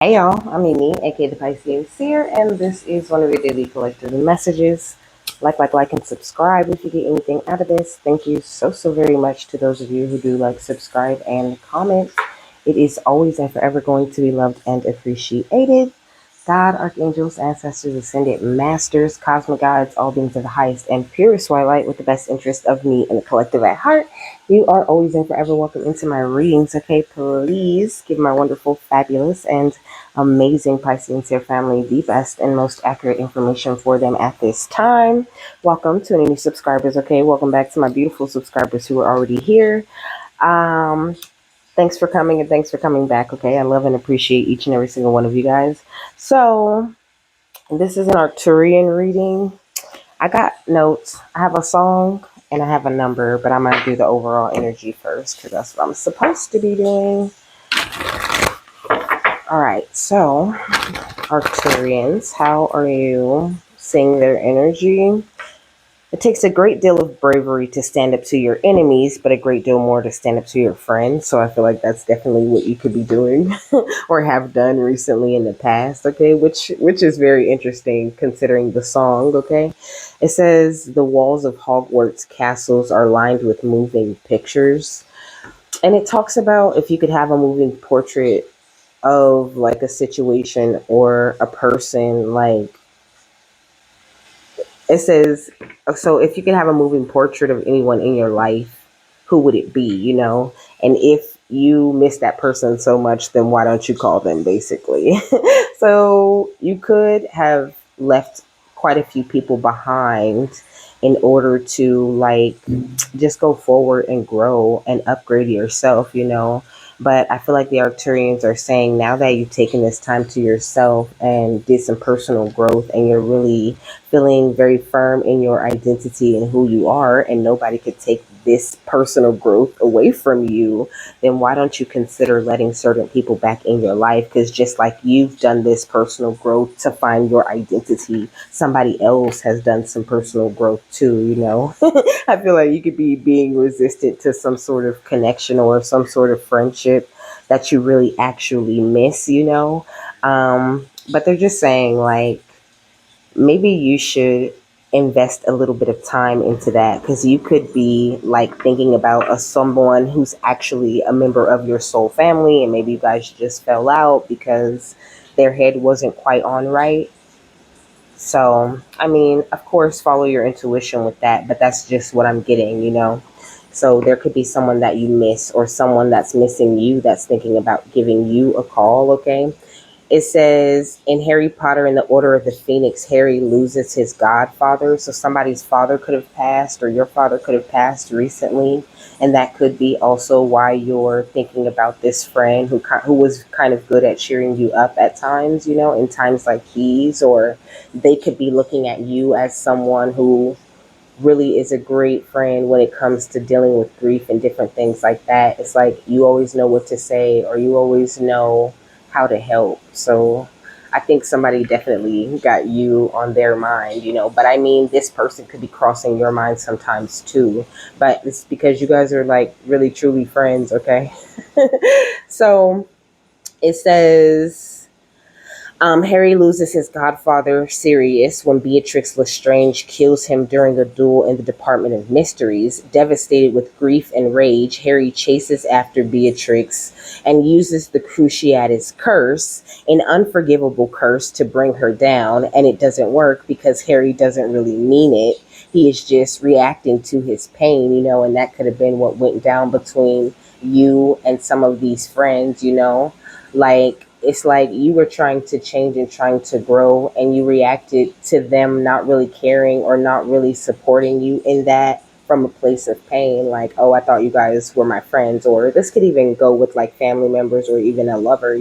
Hey y'all, I'm Mimi, aka the Piscean Seer, and this is one of your daily collective messages. Like, and subscribe if you get anything out of this. Thank you so very much to those of you who do like, subscribe, and comment. It is always and forever going to be loved and appreciated. God, archangels, ancestors, ascended masters, cosmic guides, all beings of the highest and purest white light with the best interest of me and the collective at heart. You are always and forever welcome into my readings, okay? Please give my wonderful, fabulous, and amazing Piscean Seer family the best and most accurate information for them at this time. Welcome to any new subscribers, okay? Welcome back to my beautiful subscribers who are already here. Um, Thanks for coming and thanks for coming back, okay? I love and appreciate each and every single one of you guys. So, this is an Arcturian reading. I got notes. I have a song and I have a number, but I'm going to do the overall energy first because that's what I'm supposed to be doing. All right, so Arcturians, how are you seeing their energy? It takes a great deal of bravery to stand up to your enemies, but a great deal more to stand up to your friends. So I feel like that's definitely what you could be doing or have done recently in the past, okay? Which is very interesting considering the song, okay? It says the walls of Hogwarts castles are lined with moving pictures. And it talks about if you could have a moving portrait of like a situation or a person, like it says, so if you can have a moving portrait of anyone in your life, who would it be, and if you miss that person so much, then why don't you call them, basically. So you could have left quite a few people behind in order to like just go forward and grow and upgrade yourself, but I feel like the Arcturians are saying now that you've taken this time to yourself and did some personal growth and you're really feeling very firm in your identity and who you are, and nobody could take this personal growth away from you, then why don't you consider letting certain people back in your life? Because just like you've done this personal growth to find your identity, somebody else has done some personal growth too. I feel like you could be being resistant to some sort of connection or some sort of friendship that you really actually miss. But they're just saying, like, maybe you should invest a little bit of time into that because you could be like thinking about someone who's actually a member of your soul family, and maybe you guys just fell out because their head wasn't quite on right. So, I mean, of course, follow your intuition with that, but that's just what I'm getting. So, there could be someone that you miss or someone that's missing you that's thinking about giving you a call, okay? It says in Harry Potter and the Order of the Phoenix, Harry loses his godfather. So somebody's father could have passed, or your father could have passed recently, and that could be also why you're thinking about this friend who was kind of good at cheering you up at times, in times like these, or they could be looking at you as someone who really is a great friend when it comes to dealing with grief and different things like that. It's like you always know what to say or you always know how to help. So I think somebody definitely got you on their mind. But I mean, this person could be crossing your mind sometimes too. But it's because you guys are like really truly friends, okay? So it says Harry loses his godfather, Sirius, when Beatrix Lestrange kills him during a duel in the Department of Mysteries. Devastated with grief and rage, Harry chases after Beatrix and uses the Cruciatus curse, an unforgivable curse, to bring her down. And it doesn't work because Harry doesn't really mean it. He is just reacting to his pain, and that could have been what went down between you and some of these friends. Like, it's like you were trying to change and trying to grow, and you reacted to them not really caring or not really supporting you in that from a place of pain. Like, oh, I thought you guys were my friends. Or this could even go with like family members or even a lover.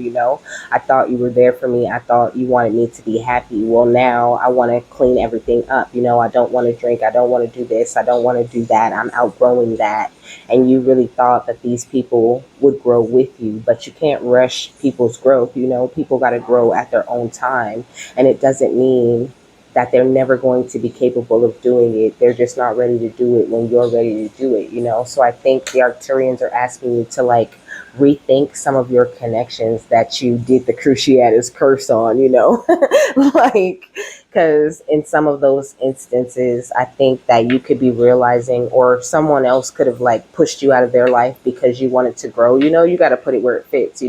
I thought you were there for me. I thought you wanted me to be happy. Well, now I want to clean everything up. I don't want to drink. I don't want to do this. I don't want to do that. I'm outgrowing that. And you really thought that these people would grow with you, but you can't rush people's growth. People got to grow at their own time, and it doesn't mean that they're never going to be capable of doing it. They're just not ready to do it when you're ready to do it. So I think the Arcturians are asking you to like rethink some of your connections that you did the Cruciatus curse on, like, because in some of those instances, I think that you could be realizing, or someone else could have like pushed you out of their life because you wanted to grow. You got to put it where it fits.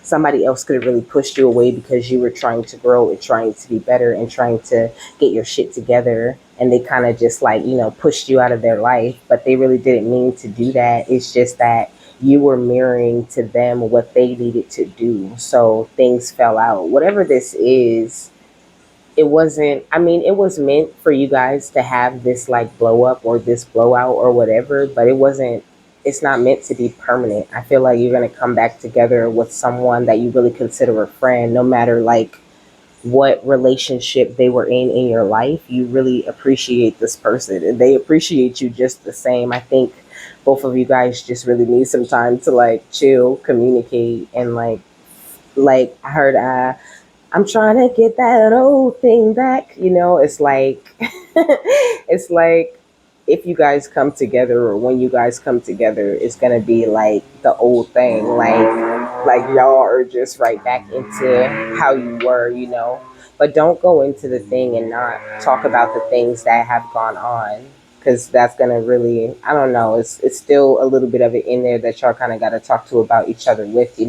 Somebody else could have really pushed you away because you were trying to grow and trying to be better and trying to get your shit together. And they kind of just like, pushed you out of their life, but they really didn't mean to do that. It's just that you were mirroring to them what they needed to do. So things fell out. Whatever this is, it wasn't, I mean, it was meant for you guys to have this like blow up or this blowout or whatever, but it's not meant to be permanent. I feel like you're going to come back together with someone that you really consider a friend, no matter like what relationship they were in your life. You really appreciate this person and they appreciate you just the same. I think both of you guys just really need some time to like chill, communicate, and like I heard I'm trying to get that old thing back. It's like it's like if you guys come together or when you guys come together, it's gonna be like the old thing, like y'all are just right back into how you were. But don't go into the thing and not talk about the things that have gone on, because that's gonna really, I don't know, it's still a little bit of it in there that y'all kind of got to talk to about each other with.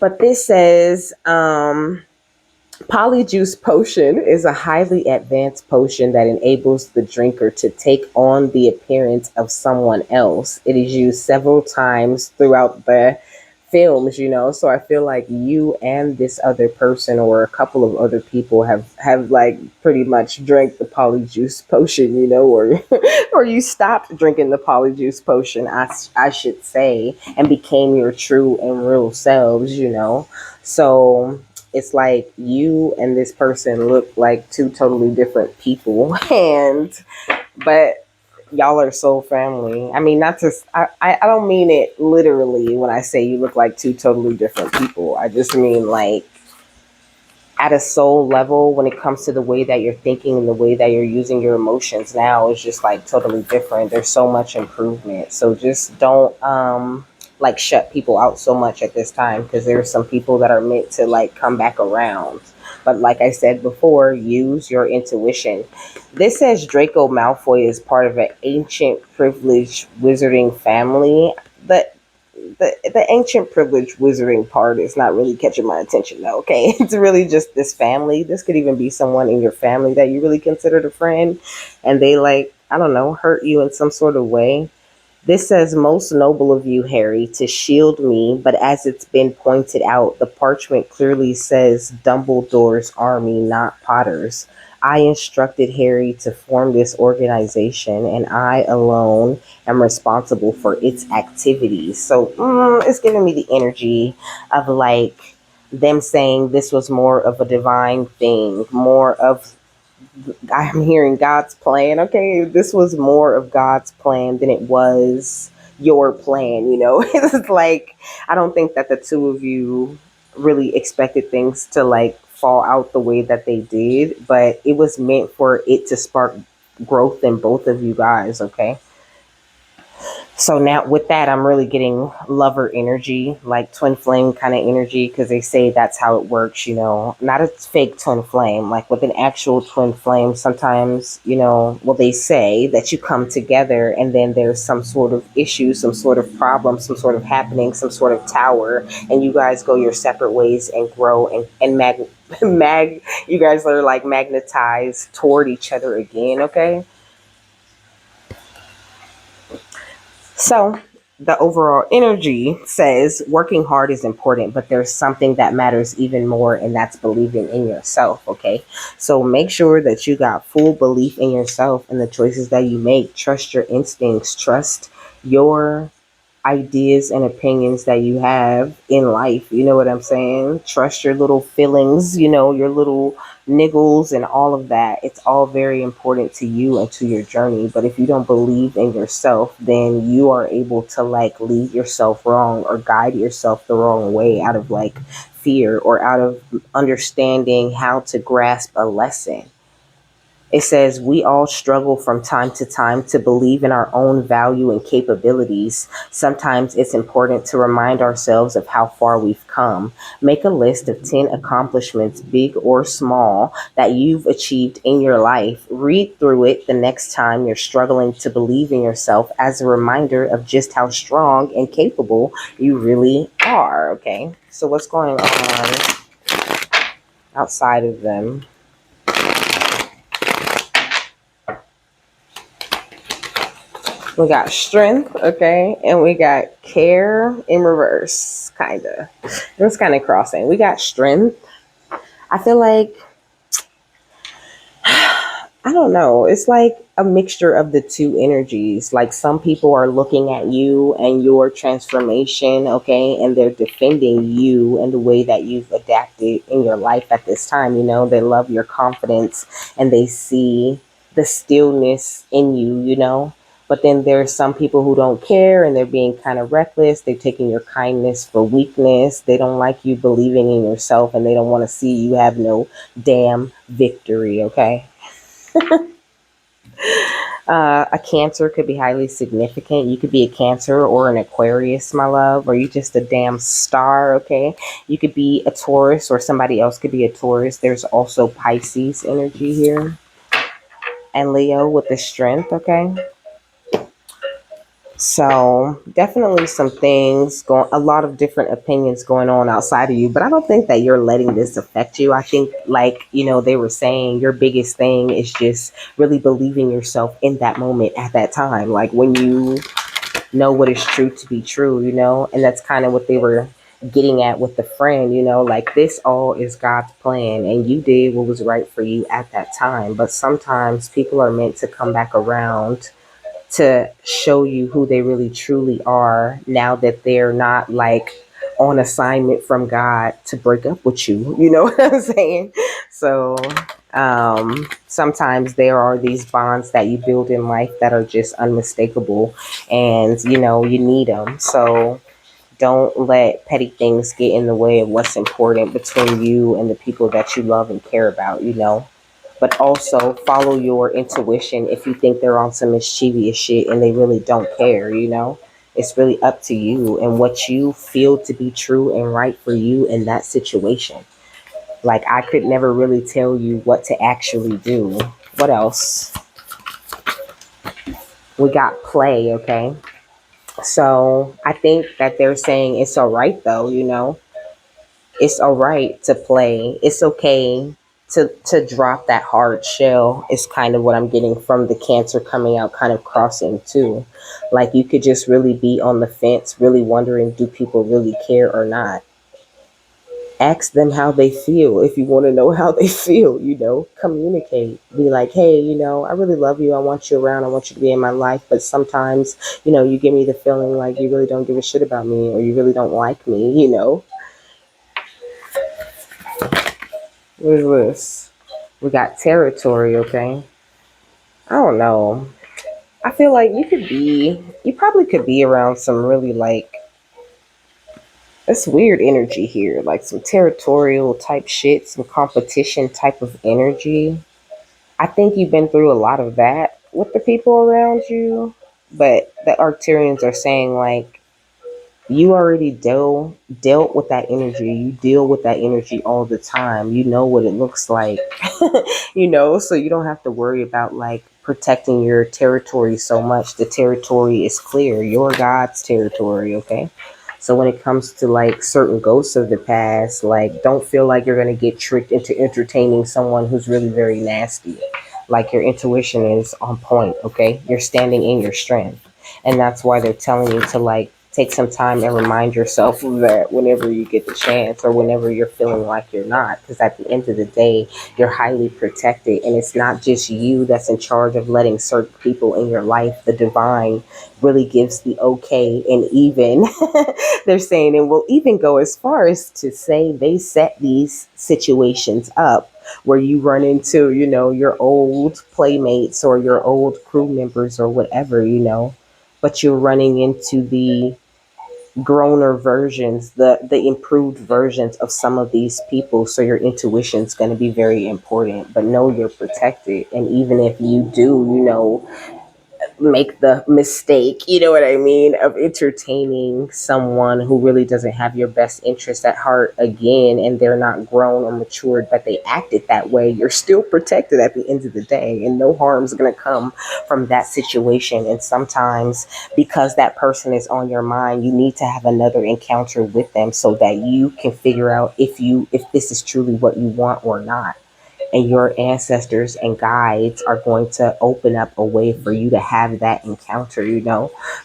But this says, Polyjuice potion is a highly advanced potion that enables the drinker to take on the appearance of someone else. It is used several times throughout the films. So I feel like you and this other person or a couple of other people have like pretty much drank the polyjuice potion, or or you stopped drinking the polyjuice potion, I should say, and became your true and real selves. So it's like you and this person look like two totally different people, and but y'all are soul family. I mean, not to, I don't mean it literally when I say you look like two totally different people. I just mean like at a soul level, when it comes to the way that you're thinking and the way that you're using your emotions now, is just like totally different. There's so much improvement. So just don't like shut people out so much at this time, because there's some people that are meant to like come back around. But like I said before, use your intuition. This says Draco Malfoy is part of an ancient privileged wizarding family. But the ancient privilege wizarding part is not really catching my attention though. Okay, it's really just this family. This could even be someone in your family that you really considered a friend, and they like, I don't know, hurt you in some sort of way. This says, most noble of you, Harry, to shield me, but as it's been pointed out, the parchment clearly says Dumbledore's army, not Potter's. I instructed Harry to form this organization, and I alone am responsible for its activities. So it's giving me the energy of like them saying this was more of a divine thing, more of, I'm hearing God's plan. Okay, this was more of God's plan than it was your plan. It's like, I don't think that the two of you really expected things to like fall out the way that they did, but it was meant for it to spark growth in both of you guys. Okay, so now with that, I'm really getting lover energy, like twin flame kind of energy, because they say that's how it works. Not a fake twin flame, like with an actual twin flame. Sometimes, well, they say that you come together and then there's some sort of issue, some sort of problem, some sort of happening, some sort of tower, and you guys go your separate ways and grow and you guys are like magnetized toward each other again. Okay. So the overall energy says working hard is important, but there's something that matters even more, and that's believing in yourself. Okay. So make sure that you got full belief in yourself and the choices that you make. Trust your instincts, trust your ideas and opinions that you have in life. You know what I'm saying? Trust your little feelings, your little niggles and all of that. It's all very important to you and to your journey. But if you don't believe in yourself, then you are able to like lead yourself wrong or guide yourself the wrong way out of like fear or out of understanding how to grasp a lesson. It says, we all struggle from time to time to believe in our own value and capabilities. Sometimes it's important to remind ourselves of how far we've come. Make a list of 10 accomplishments, big or small, that you've achieved in your life. Read through it the next time you're struggling to believe in yourself as a reminder of just how strong and capable you really are. Okay, so what's going on outside of them? We got strength, okay, and we got care in reverse, kind of. It's kind of crossing. We got strength. I feel like, I don't know, it's like a mixture of the two energies. Like some people are looking at you and your transformation, okay, and they're defending you and the way that you've adapted in your life at this time. They love your confidence and they see the stillness in you, But then there's some people who don't care and they're being kind of reckless. They're taking your kindness for weakness. They don't like you believing in yourself and they don't want to see you have no damn victory, okay? A Cancer could be highly significant. You could be a Cancer or an Aquarius, my love, or you just a damn star, okay? You could be a Taurus or somebody else could be a Taurus. There's also Pisces energy here. And Leo with the strength, okay? So definitely some things going, a lot of different opinions going on outside of you, but I don't think that you're letting this affect you. I think, like, they were saying, your biggest thing is just really believing yourself in that moment at that time. Like when you know what is true to be true, and that's kind of what they were getting at with the friend, like this all is God's plan and you did what was right for you at that time. But sometimes people are meant to come back around to show you who they really truly are now that they're not like on assignment from God to break up with you. You know what I'm saying? So sometimes there are these bonds that you build in life that are just unmistakable and you need them. So don't let petty things get in the way of what's important between you and the people that you love and care about. But also follow your intuition if you think they're on some mischievous shit and they really don't care. It's really up to you and what you feel to be true and right for you in that situation. Like, I could never really tell you what to actually do. What else? We got play, okay? So I think that they're saying it's all right, though. It's all right to play. It's okay to drop that hard shell is kind of what I'm getting from the Cancer coming out, kind of crossing too. Like you could just really be on the fence, really wondering, do people really care or not? Ask them how they feel. If you want to know how they feel, communicate. Be like, hey, I really love you. I want you around. I want you to be in my life. But sometimes, you give me the feeling like you really don't give a shit about me or you really don't like me. What is this? We got territory, okay? I don't know. I feel like you probably could be around some really like, it's weird energy here, like some territorial type shit, some competition type of energy. I think you've been through a lot of that with the people around you, but the Arcturians are saying like you already dealt with that energy. You deal with that energy all the time. You know what it looks like. So you don't have to worry about like protecting your territory so much. The territory is clear. Your God's territory, okay? So when it comes to like certain ghosts of the past, like don't feel like you're gonna get tricked into entertaining someone who's really very nasty. Like your intuition is on point, okay? You're standing in your strength. And that's why they're telling you to like take some time and remind yourself of that whenever you get the chance or whenever you're feeling like you're not. Because at the end of the day, you're highly protected. And it's not just you that's in charge of letting certain people in your life. The divine really gives the okay. And even they're saying, and will even go as far as to say they set these situations up where you run into, your old playmates or your old crew members or whatever, but you're running into the growner versions, the improved versions of some of these people. So your intuition is going to be very important, but know you're protected. And even if you do, make the mistake, you know what I mean, of entertaining someone who really doesn't have your best interest at heart again, and they're not grown or matured, but they acted that way, you're still protected at the end of the day, and no harm's going to come from that situation. And sometimes, because that person is on your mind, you need to have another encounter with them so that you can figure out if this is truly what you want or not, and your ancestors and guides are going to open up a way for you to have that encounter.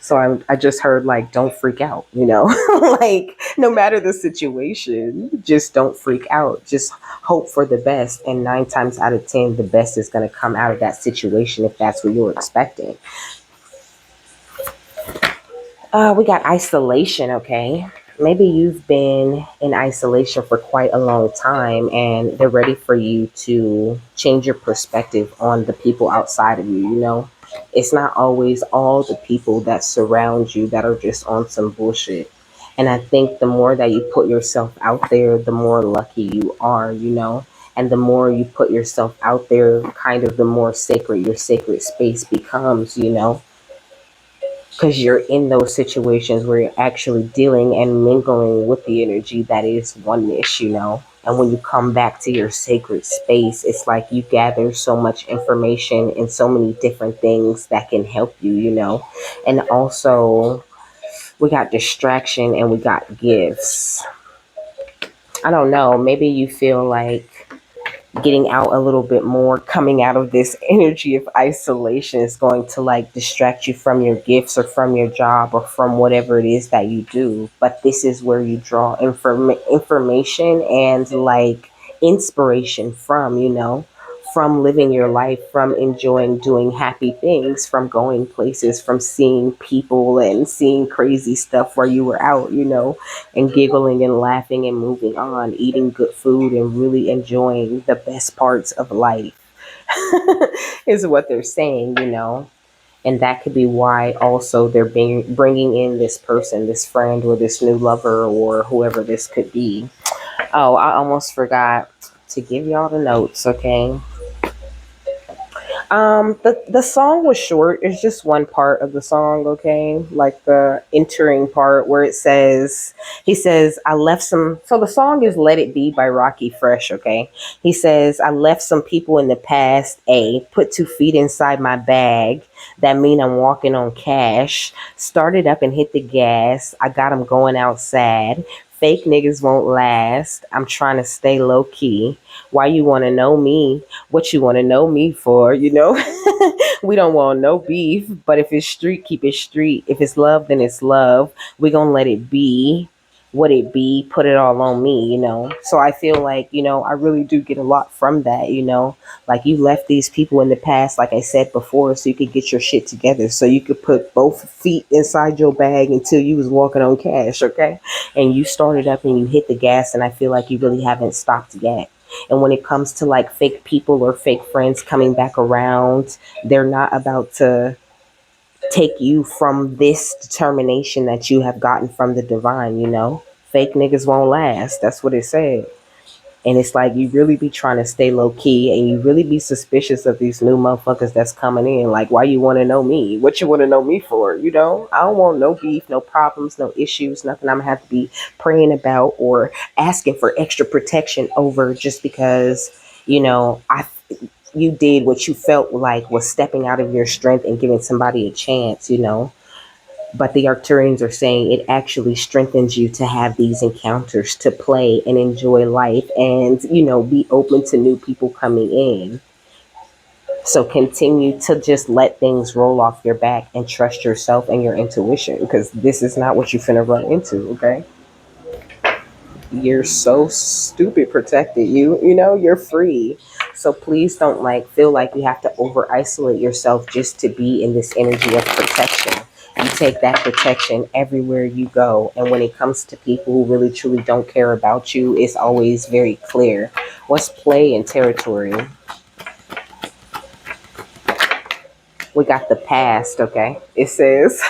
So I just heard, like, don't freak out. Like, no matter the situation, just don't freak out, just hope for the best, and 9 times out of 10 the best is going to come out of that situation if that's what you're expecting. We got isolation, okay? Maybe you've been in isolation for quite a long time, and they're ready for you to change your perspective on the people outside of you. It's not always all the people that surround you that are just on some bullshit. And I think the more that you put yourself out there, the more lucky you are. And the more you put yourself out there, kind of the more sacred your sacred space becomes. Because you're in those situations where you're actually dealing and mingling with the energy that is oneness. And when you come back to your sacred space, it's like you gather so much information and so many different things that can help you. And also, we got distraction and we got gifts. I don't know, maybe you feel like getting out a little bit more, coming out of this energy of isolation is going to, like, distract you from your gifts or from your job or from whatever it is that you do. But this is where you draw information and, like, inspiration from living your life, from enjoying doing happy things, from going places, from seeing people and seeing crazy stuff while you were out, and giggling and laughing and moving on, eating good food and really enjoying the best parts of life is what they're saying. And that could be why also they're bringing in this person, this friend, or this new lover, or whoever this could be. Oh, I almost forgot to give y'all the notes, okay? The song was short. It's just one part of the song, okay? Like the entering part where he says, I left some. So the song is Let It Be by Rocky Fresh, okay? He says, I left some people in the past, put 2 feet inside my bag. That mean I'm walking on cash. Started up and hit the gas. I got them going outside. Fake niggas won't last. I'm trying to stay low key. Why you want to know me? What you want to know me for? We don't want no beef, but if it's street, keep it street. If it's love, then it's love. We gonna let it be what it be. Put it all on me. So I feel like, I really do get a lot from that. Like, you left these people in the past, like I said before, so you could get your shit together, so you could put both feet inside your bag until you was walking on cash, okay? And you started up and you hit the gas, and I feel like you really haven't stopped yet. And when it comes to, like, fake people or fake friends coming back around, they're not about to take you from this determination that you have gotten from the divine. Fake niggas won't last. That's what it said. And it's like, you really be trying to stay low key, and you really be suspicious of these new motherfuckers that's coming in. Like, why you want to know me? What you want to know me for? I don't want no beef, no problems, no issues, nothing I'm going to have to be praying about or asking for extra protection over just because, you did what you felt like was stepping out of your strength and giving somebody a chance. But the Arcturians are saying it actually strengthens you to have these encounters, to play and enjoy life, and, be open to new people coming in. So continue to just let things roll off your back and trust yourself and your intuition, because this is not what you finna run into, okay? You're so stupid protected. You're free. So please don't, like, feel like you have to over isolate yourself just to be in this energy of protection. You take that protection everywhere you go. And when it comes to people who really truly don't care about you, it's always very clear what's play and territory. We got the past, okay? It says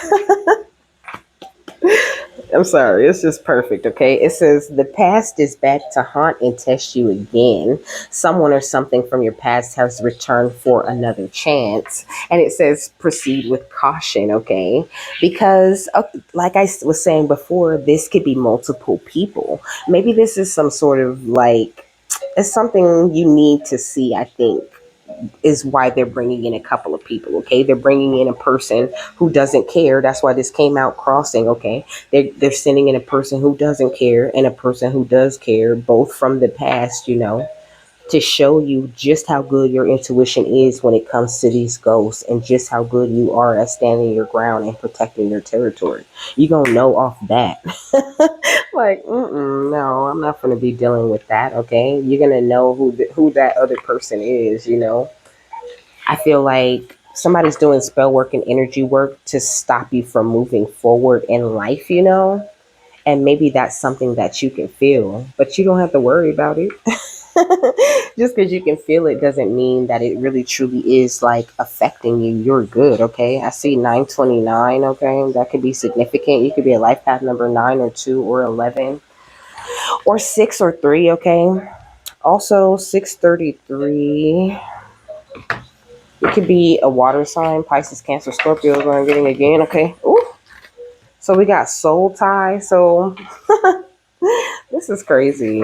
I'm sorry, it's just perfect, okay? It says the past is back to haunt and test you again. Someone or something from your past has returned for another chance. And it says proceed with caution, okay? Because, like I was saying before, this could be multiple people. Maybe this is some sort of like, it's something you need to see, I think, is why they're bringing in a couple of people. Okay, they're bringing in a person who doesn't care. That's why this came out crossing. Okay, they're sending in a person who doesn't care and a person who does care, both from the past, you know, to show you just how good your intuition is when it comes to these ghosts, and just how good you are at standing your ground and protecting your territory. You gonna know off that. Like, no, I'm not gonna be dealing with that. Okay, you're gonna know who that other person is. You know, I feel like somebody's doing spell work and energy work to stop you from moving forward in life, you know? And maybe that's something that you can feel, but you don't have to worry about it. Just because you can feel it doesn't mean that it really truly is like affecting you. You're good, okay? I see 929, okay? That could be significant. You could be a life path number 9 or 2 or 11 or 6 or 3, okay? Also, 633. It could be a water sign, Pisces, Cancer, Scorpio is what I'm getting again, okay? Ooh. So we got soul tie. So this is crazy.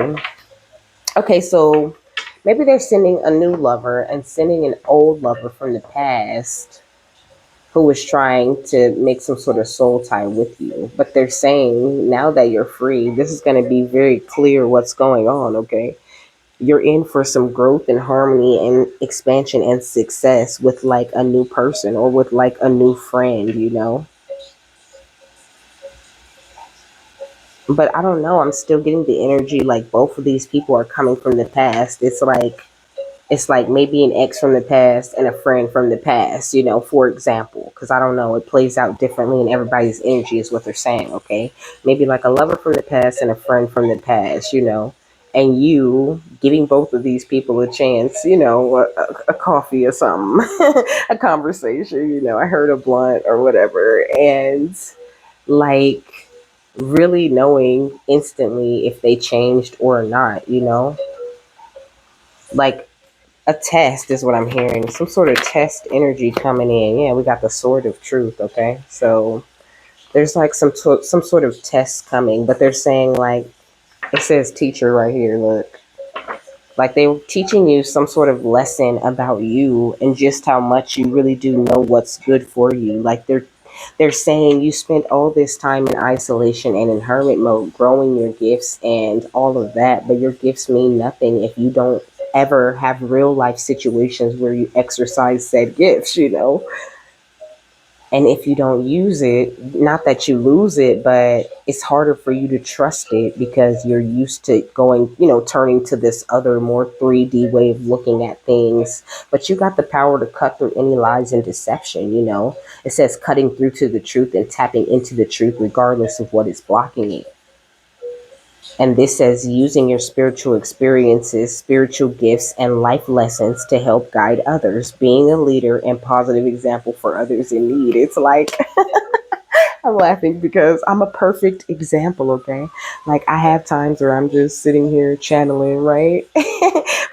Okay, so maybe they're sending a new lover and sending an old lover from the past who was trying to make some sort of soul tie with you. But they're saying now that you're free, this is going to be very clear what's going on, okay? You're in for some growth and harmony and expansion and success with like a new person or with like a new friend, you know? But I don't know. I'm still getting the energy like both of these people are coming from the past. It's like maybe an ex from the past and a friend from the past, you know, for example, because I don't know, it plays out differently in everybody's energy, is what they're saying, okay? Maybe like a lover from the past and a friend from the past, you know, and you giving both of these people a chance, you know, a coffee or something, a conversation, you know, I heard a blunt or whatever, and like really knowing instantly if they changed or not, you know, like a test is what I'm hearing. Some sort of test energy coming in. Yeah, we got the sword of truth. Okay, so there's like some sort of test coming, but they're saying like it says teacher right here. Look, like they were teaching you some sort of lesson about you and just how much you really do know what's good for you. Like they're saying you spent all this time in isolation and in hermit mode growing your gifts and all of that, but your gifts mean nothing if you don't ever have real life situations where you exercise said gifts, you know? And if you don't use it, not that you lose it, but it's harder for you to trust it because you're used to going, you know, turning to this other more 3D way of looking at things. But you got the power to cut through any lies and deception, you know. It says cutting through to the truth and tapping into the truth regardless of what is blocking it. And this says using your spiritual experiences, spiritual gifts, and life lessons to help guide others, being a leader and positive example for others in need. It's like I'm laughing because I'm a perfect example, okay? Like I have times where I'm just sitting here channeling, right?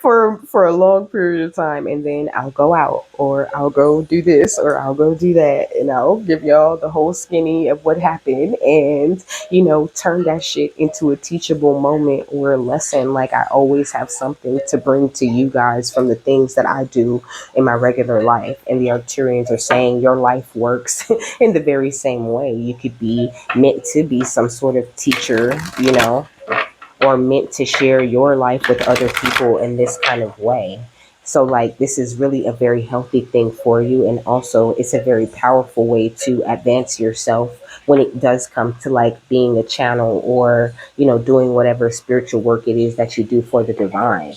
For a long period of time, and then I'll go out or I'll go do this or I'll go do that, and I'll give y'all the whole skinny of what happened, and you know, turn that shit into a teachable moment or a lesson. Like I always have something to bring to you guys from the things that I do in my regular life. And the Arcturians are saying your life works in the very same way. You could be meant to be some sort of teacher, you know, or meant to share your life with other people in this kind of way. So, like, this is really a very healthy thing for you. And also, it's a very powerful way to advance yourself when it does come to like being a channel or, you know, doing whatever spiritual work it is that you do for the divine.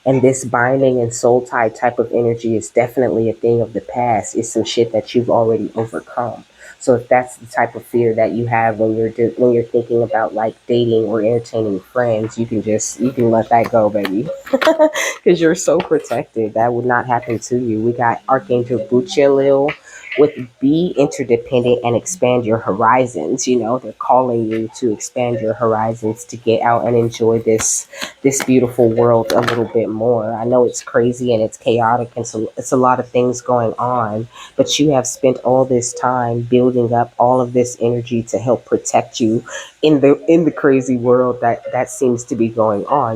And this binding and soul tie type of energy is definitely a thing of the past. It's some shit that you've already overcome. So if that's the type of fear that you have when when you're thinking about like dating or entertaining friends, you can let that go, baby, because you're so protected. That would not happen to you. We got Archangel Micheal. with be interdependent and expand your horizons. They're calling you to expand your horizons, to get out and enjoy this beautiful world a little bit more. I know it's crazy and it's chaotic, and so it's a lot of things going on, but you have spent all this time building up all of this energy to help protect you in the crazy world that seems to be going on.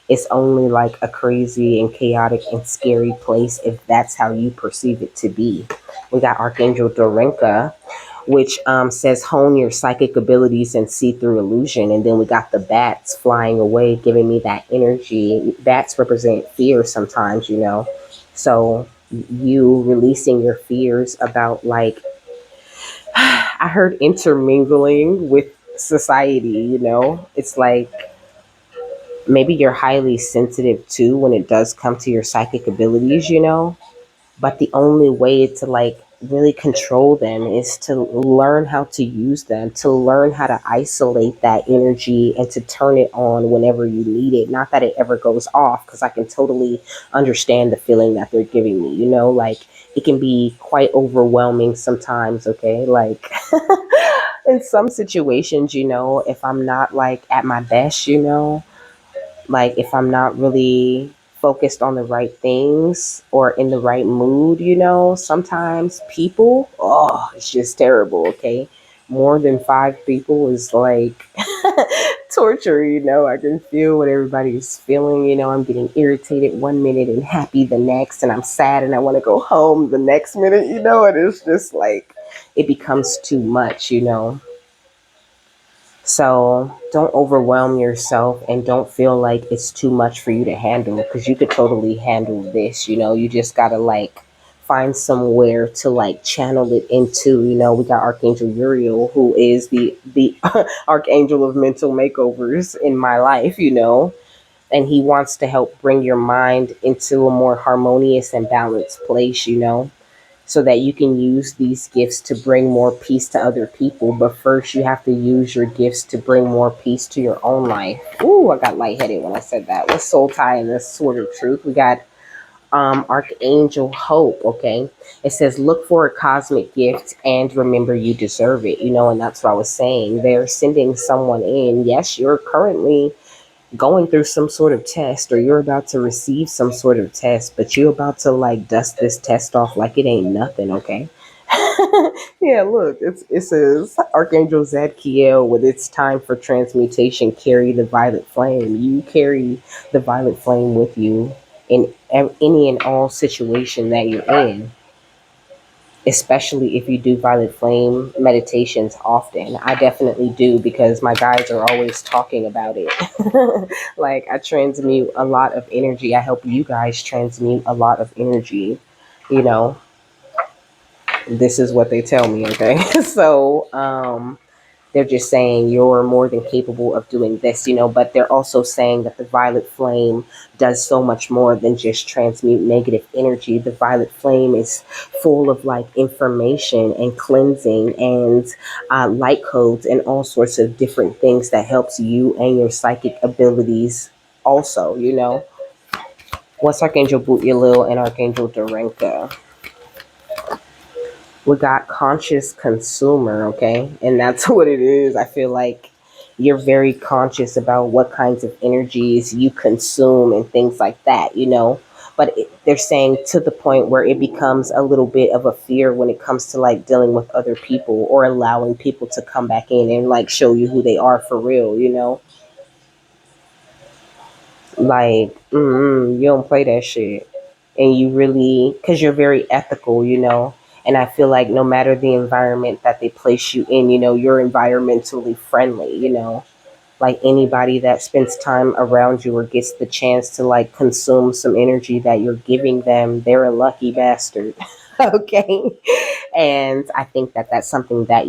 It's only like a crazy and chaotic and scary place if that's how you perceive it to be. We got Archangel Dorinka, which says hone your psychic abilities and see through illusion. And then we got the bats flying away, giving me that energy. Bats represent fear sometimes. So you releasing your fears about, like, I heard intermingling with society. It's like maybe you're highly sensitive too when it does come to your psychic abilities. But the only way to, like, really control them is to learn how to use them, to learn how to isolate that energy and to turn it on whenever you need it. Not that it ever goes off, because I can totally understand the feeling that they're giving me. Like, it can be quite overwhelming sometimes, okay? Like, in some situations, if I'm not, like, at my best, like, if I'm not really focused on the right things or in the right mood, sometimes people, oh, it's just terrible, okay? More than five people is like torture. I can feel what everybody's feeling. I'm getting irritated one minute and happy the next, and I'm sad and I want to go home the next minute, and it's just like it becomes too much. So don't overwhelm yourself and don't feel like it's too much for you to handle, because you could totally handle this. You just gotta, like, find somewhere to, like, channel it into. We got Archangel Uriel, who is the archangel of mental makeovers in my life, and he wants to help bring your mind into a more harmonious and balanced place, so that you can use these gifts to bring more peace to other people. But first, you have to use your gifts to bring more peace to your own life. Ooh, I got lightheaded when I said that. With soul tie and the sword of truth, we got Archangel Hope. Okay, it says look for a cosmic gift and remember you deserve it. And that's what I was saying. They're sending someone in. Yes, you're currently going through some sort of test, or you're about to receive some sort of test, but you're about to, like, dust this test off like it ain't nothing, okay? Yeah, look, it says Archangel Zadkiel, with its time for transmutation, carry the violet flame. You carry the violet flame with you in any and all situation that you're in, especially if you do violet flame meditations often. I definitely do, because my guides are always talking about it. Like, I transmute a lot of energy. I help you guys transmute a lot of energy. You know, this is what they tell me, okay? So, they're just saying you're more than capable of doing this, but they're also saying that the violet flame does so much more than just transmute negative energy. The violet flame is full of, like, information and cleansing and light codes and all sorts of different things that helps you and your psychic abilities also. What's Archangel Bootyalil and Archangel Dorenka? We got conscious consumer, okay? And that's what it is. I feel like you're very conscious about what kinds of energies you consume and things like that. But they're saying to the point where it becomes a little bit of a fear when it comes to, like, dealing with other people or allowing people to come back in and, like, show you who they are for real. Like, you don't play that shit. And you really, because you're very ethical. And I feel like no matter the environment that they place you in, you're environmentally friendly. Like, anybody that spends time around you or gets the chance to, like, consume some energy that you're giving them, they're a lucky bastard. Okay. And I think that that's something that,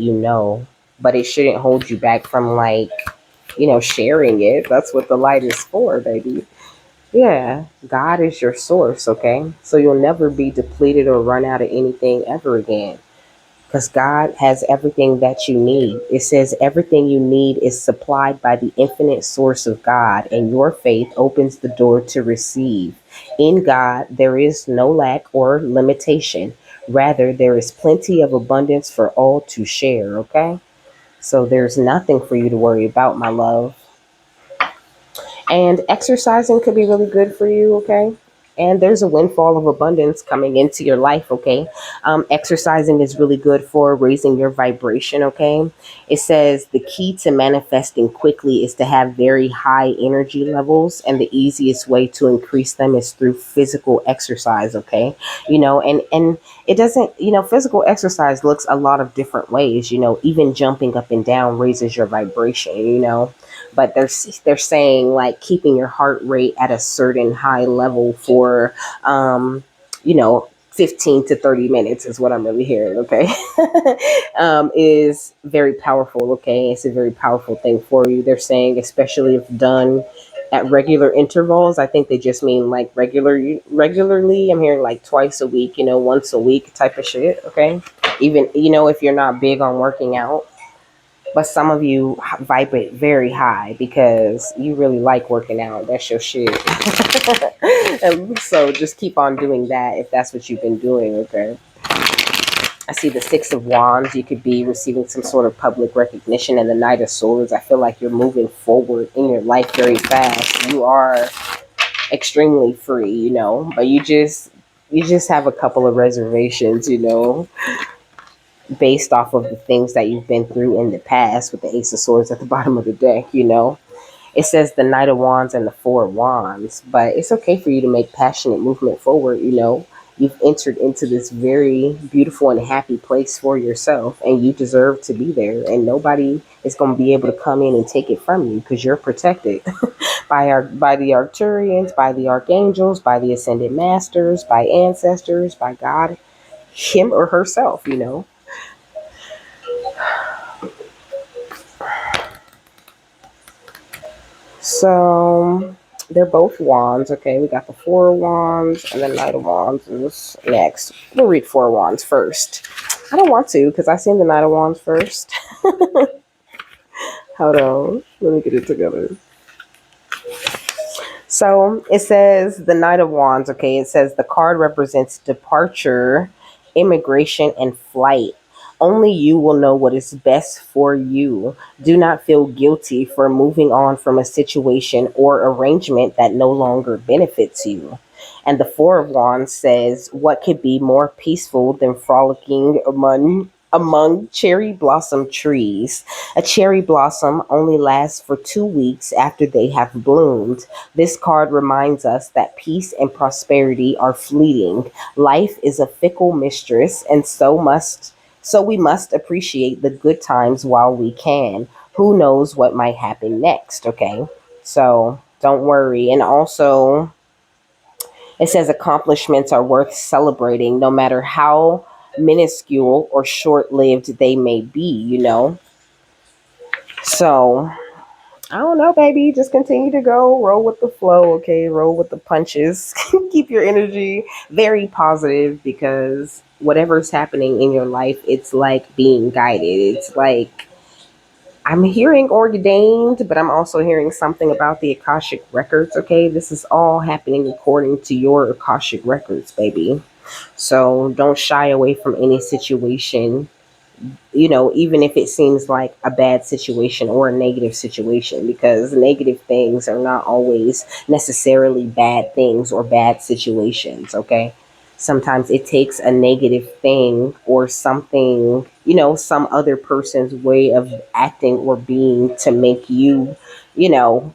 but it shouldn't hold you back from, like, sharing it. That's what the light is for, baby. Yeah, God is your source, okay? So you'll never be depleted or run out of anything ever again, because God has everything that you need. It says everything you need is supplied by the infinite source of God, and your faith opens the door to receive. In God, there is no lack or limitation. Rather, there is plenty of abundance for all to share, okay? So there's nothing for you to worry about, my love. And exercising could be really good for you, okay? And there's a windfall of abundance coming into your life, okay? Exercising is really good for raising your vibration, okay? It says the key to manifesting quickly is to have very high energy levels, and the easiest way to increase them is through physical exercise, okay? And it doesn't, physical exercise looks a lot of different ways, even jumping up and down raises your vibration, but they're saying like keeping your heart rate at a certain high level for 15 to 30 minutes is what I'm really hearing, okay? Is very powerful, okay? It's a very powerful thing for you. They're saying, especially if done at regular intervals. I think they just mean like regularly. I'm hearing like twice a week, once a week type of shit, okay? Even, if you're not big on working out, but some of you vibrate very high because you really like working out. That's your shit. And so just keep on doing that if that's what you've been doing, okay? I see the Six of Wands. You could be receiving some sort of public recognition, and the Knight of Swords. I feel like you're moving forward in your life very fast. You are extremely free, but you just have a couple of reservations, based off of the things that you've been through in the past with the Ace of Swords at the bottom of the deck. It says the Knight of Wands and the Four of Wands, but it's okay for you to make passionate movement forward. You've entered into this very beautiful and happy place for yourself, and you deserve to be there, and nobody is going to be able to come in and take it from you because you're protected by the Arcturians, by the archangels, by the ascended masters, by ancestors, by God, him or herself. So they're both wands, okay? We got the Four of Wands and the Knight of Wands is next. We'll read Four of Wands first. I don't want to because I seen the Knight of Wands first. Hold on. Let me get it together. So it says the Knight of Wands, okay? It says the card represents departure, immigration, and flight. Only you will know what is best for you. Do not feel guilty for moving on from a situation or arrangement that no longer benefits you. And the Four of Wands says, what could be more peaceful than frolicking among cherry blossom trees? A cherry blossom only lasts for 2 weeks after they have bloomed. This card reminds us that peace and prosperity are fleeting. Life is a fickle mistress, and so we must appreciate the good times while we can. Who knows what might happen next, okay? So don't worry. And also, it says accomplishments are worth celebrating no matter how minuscule or short lived they may be. So I don't know, baby. Just continue to go. Roll with the flow, okay? Roll with the punches. Keep your energy very positive because whatever's happening in your life, it's like being guided. It's like I'm hearing ordained, but I'm also hearing something about the Akashic records, okay? This is all happening according to your Akashic records, baby. So don't shy away from any situation, even if it seems like a bad situation or a negative situation, because negative things are not always necessarily bad things or bad situations, okay? Sometimes it takes a negative thing or something, some other person's way of acting or being to make you,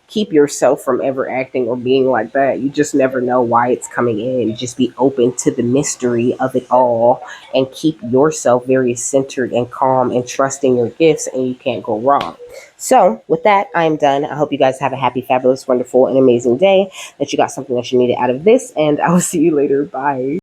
keep yourself from ever acting or being like that. You just never know why it's coming in. Just be open to the mystery of it all and keep yourself very centered and calm and trusting your gifts, and you can't go wrong. So, with that, I'm done. I hope you guys have a happy, fabulous, wonderful, and amazing day, that you got something that you needed out of this, and I will see you later. Bye.